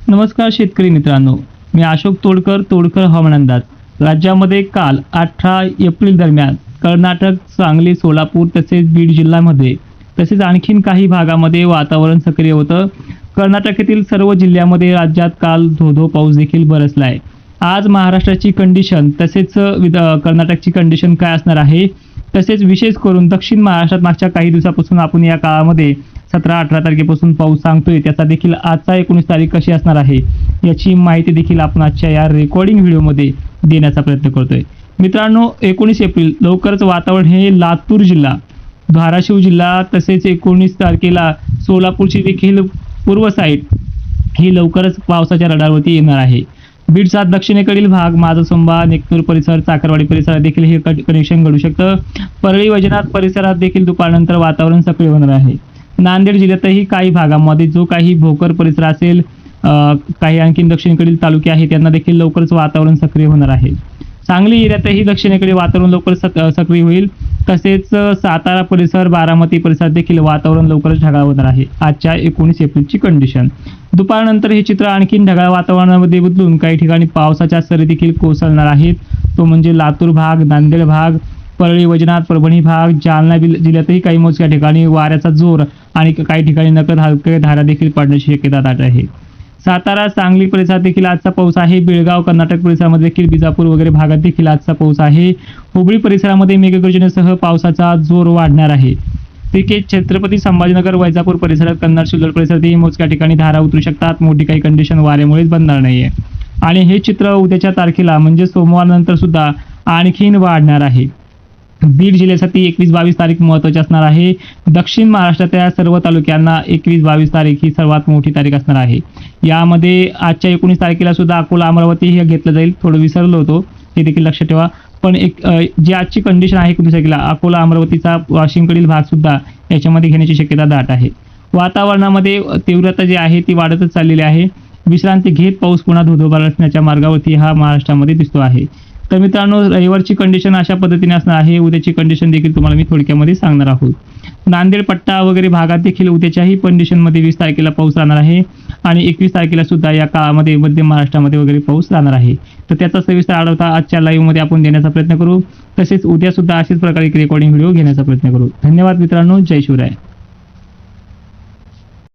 नमस्कार शेतकरी मित्रांनो, मी अशोक तोडकर हवामान अंदाज. राज्यामध्ये काल 18 एप्रिल दरम्यान कर्नाटक, सांगली, सोलापूर तसेच बीड जिल्ह्यामध्ये तसेच आणखीन काही भागामध्ये वातावरण सक्रिय होतं. कर्नाटकातील सर्व जिल्ह्यामध्ये राज्यात काल धो पाऊस देखील बरसला आहे. आज महाराष्ट्राची कंडिशन तसेच कर्नाटकची कंडिशन काय असणार आहे, तसेच विशेष करून दक्षिण महाराष्ट्रात मागच्या काही दिवसापासून आपण या काळामध्ये 17-18 तारखेपासून पाऊस सांगतोय, त्याचा देखील आजचा 19 तारीख कशी असणार आहे याची माहिती देखील आपण आजच्या या रेकॉर्डिंग व्हिडिओमध्ये देण्याचा प्रयत्न करतोय. मित्रांनो, 19 एप्रिल लवकरच वातावरण हे लातूर जिल्हा, धाराशिव जिल्हा तसेच 19 तारखेला सोलापूरची देखील पूर्व साईड ही लवकरच पावसाच्या रडारवरती येणार आहे. बीडचा दक्षिणेकडील भाग, माझासंबा, नेकनूर परिसर, चाकरवाडी परिसरात देखील हे कनेक्शन घडू शकतं. परळी वैजनाथ परिसरात देखील दुपारनंतर वातावरण सक्रिय होणार आहे. नांदेड जिल्ह्यातही काही भागांमध्ये जो काही भोकर परिसर असेल, काही आणखीन दक्षिणेकडील तालुके आहेत त्यांना देखील लवकरच वातावरण सक्रिय होणार आहे. सांगली एरियातही दक्षिणेकडे वातावरण लवकर सक्रिय होईल. तसेच सातारा परिसर, बारामती परिसरात देखील वातावरण लवकरच ढगाळ होणार आहे. आजच्या 19 एप्रिलची कंडिशन. दुपारनंतर हे चित्र आणखीन ढगाळ वातावरणामध्ये बदलून काही ठिकाणी पावसाच्या सरी देखील कोसळणार आहेत. तो म्हणजे लातूर भाग, नांदेड भाग, परळी वैजनाथ, परभणी भाग, जालना जिल्ह्यातही काही मोजक्या ठिकाणी वाऱ्याचा जोर आणि काही ठिकाणी नकळत हलक्या धारा देखील पडण्याची शक्यता दाट आहे. सातारा, सांगली परिसरात देखील आजचा पाऊस आहे. बेळगाव, कर्नाटक परिसरामध्ये देखील बिजापूर वगैरे भागात देखील आजचा पाऊस आहे. हुबळी परिसरामध्ये मेघगर्जनेसह पावसाचा जोर वाढणार आहे. तिथे छत्रपती संभाजीनगर, वैजापूर परिसरात, कन्नड, सिल्लोड परिसरातही मोजक्या ठिकाणी धारा उतरू शकतात. मोठी काही कंडिशन वाऱ्यामुळेच बनणार नाहीये आणि हे चित्र उद्याच्या तारखेला म्हणजे सोमवार नंतर सुद्धा आणखीन वाढणार आहे. बीड जिल्ह्यासाठी 21-22 तारीख महत्त्वाची असणार आहे. दक्षिण महाराष्ट्राच्या सर्व तालुक्यांना 21-22 तारीख ही सर्वात मोठी तारीख असणार आहे. यामध्ये आजच्या 19 तारखेला सुद्धा अकोला, अमरावती हे घेतलं जाईल. थोडं विसरलो होतो, हे देखील लक्षात ठेवा. पण जी आजची कंडिशन आहे 19 तारखेला अकोला, अमरावतीचा वाशिमकडील भाग सुद्धा याच्यामध्ये घेण्याची शक्यता दाट आहे. वातावरणामध्ये तीव्रता जी आहे ती वाढतच चाललेली आहे. विश्रांती घेत पाऊस पुन्हा धो बरसण्याच्या मार्गावरती हा महाराष्ट्रामध्ये दिसतो आहे. तर मित्रांनो, रविवारची कंडिशन अशा पद्धतीने असणार आहे. उद्याची कंडिशन देखील तुम्हाला मी थोडक्यामध्ये सांगणार आहोत. नांदेड पट्टा वगैरे भागात देखील उद्याच्याही कंडिशनमध्ये 20 तारखेला पाऊस राहणार आहे आणि 21 तारखेला सुद्धा या काळामध्ये मध्य महाराष्ट्रामध्ये वगैरे पाऊस राहणार आहे. तर त्याचा सविस्तर आढावा आजच्या लाईव्हमध्ये आपण देण्याचा प्रयत्न करू. तसेच उद्या सुद्धा अशाच प्रकारे रेकॉर्डिंग व्हिडिओ घेण्याचा प्रयत्न करू. धन्यवाद मित्रांनो. जय शिवराय.